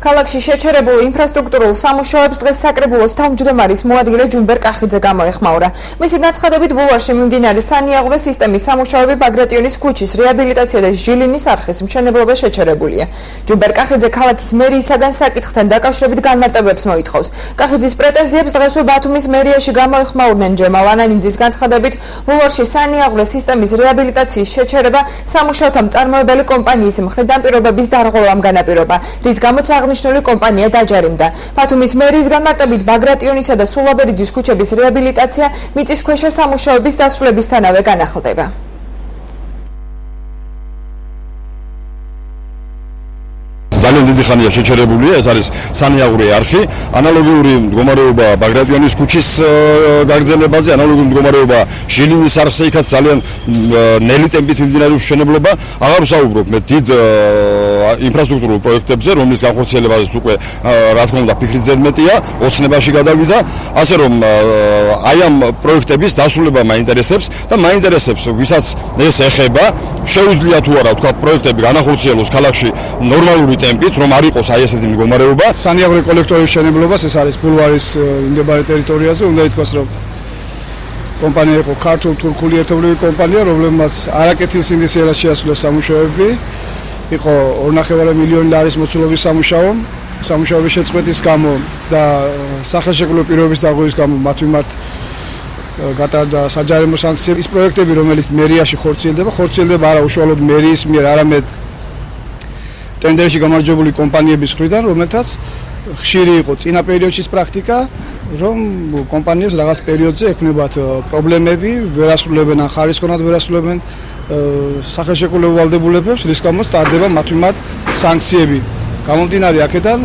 ქალაქში შეჩერებულ ინფრასტრუქტურულ სამუშაოებს დღეს საკრებულოს თავმჯდომარის მოადგილე ჯუმბერ კახიძე გამოეხმაურა. მისი განცხადებით, ბულვარში მიმდინარე სანიაღვრე სისტემის სამუშაოები ბაგრატიონის ქუჩის რეაბილიტაცია და ჟილინის არხის მშენებლობა შეჩერებულია. ჯუმბერ კახიძე ქალაქის მერიისაგან საკითხთან დაკავშირებით განმარტებებს მოითხოვს. კახიძის პრეტენზიებს დღესვე ბათუმის მერიაში გამოეხმაურნენ ჯემალ ანანიძის განცხადებით, ბულვარში სანიაღვრე სისტემის რეაბილიტაციის შეჩერება სამუშაოთა მწარმოებელი კომპანიის მხრიდან პირობების დარღვევამ განაპირობა, რის გამოც აღნიშნული კომპანია დაჯარიმდა. ბათუმის მერიის განმარტებით, ბაგრატიონისა და სულაბერიძის ქუჩების რეაბილიტაცია მიწისქვეშა სამუშაოების დასრულებისთანავე განახლდება. ძალიან დიდი ხანია შეჩერებულია, ეს არის სანიაღვრე არხი, ანალოგიური მდგომარეობა ბაგრატიონის ქუჩის გაგრძელებაზე, ანალოგიური მდგომარეობა ჟილინის არხზე, იქაც ძალიან ნელი ტემპით მიმდინარეობს მშენებლობა. აღარ ვსაუბრობ მე დიდ ინფრასტრუქტურულ პროექტებზე, რომლის განხორციელებაზეც უკვე რა თქმა უნდა ფიქრიც ზედმეტია, ოცნებაში გადავიდა, ასე რომ აი ამ პროექტების დასრულება მაინტერესებს და მაინტერესებს, ვისაც ეს ეხება, შეუძლია თუ არა თქვა პროექტები განახორციელოს ქალაქში ნორმალური ტემპით, რომ არ იყოს აი ესეთი მდგომარეობა. სანიაღვრე კოლექტორის მშენებლობას, ეს არის ბულვარის მდებარე ტერიტორიაზე, უნდა ითქვას, რომ კომპანია იყო ქართულ-თურქული ერთობლივი კომპანია, რომლებმაც არაკეთის ინდუსტრიას შეასრულა სამუშაოები, იყო 2.5 მილიონი ლარის მოცულობის სამუშაოების შეწყვეტის გამო და სახელშეკრულებრივი პირობების დარღვევის გამო მათ მიმართ გატარდა საჯარიმო სანქციები. ის პროექტები, რომელიც მერიაში ხორციელდება არა უშუალოდ მერიის მიერ, არამედ ტენდერში გამარჯვებული კომპანიების მხრიდან, რომელთაც ხშირი იყო წინა პერიოდში პრაქტიკა, რომ კომპანიებს რაღაც პერიოდზე ექნებათ პრობლემები, ვერ ასრულებენ ან ხარისხოვნად ვერ ასრულებენ სახელშეკრულებულ ვალდებულებებს, რის გამოც ტარდება მათ მიმართ სანქციები. გამომდინარე აქედან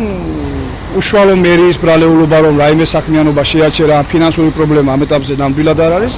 უშუალო მერიის ბრალეულობა, რომ რაიმე საქმიანობა შეაჩერა, ფინანსური პრობლემა ამ ეტაპზე ნამდვილად არ არის.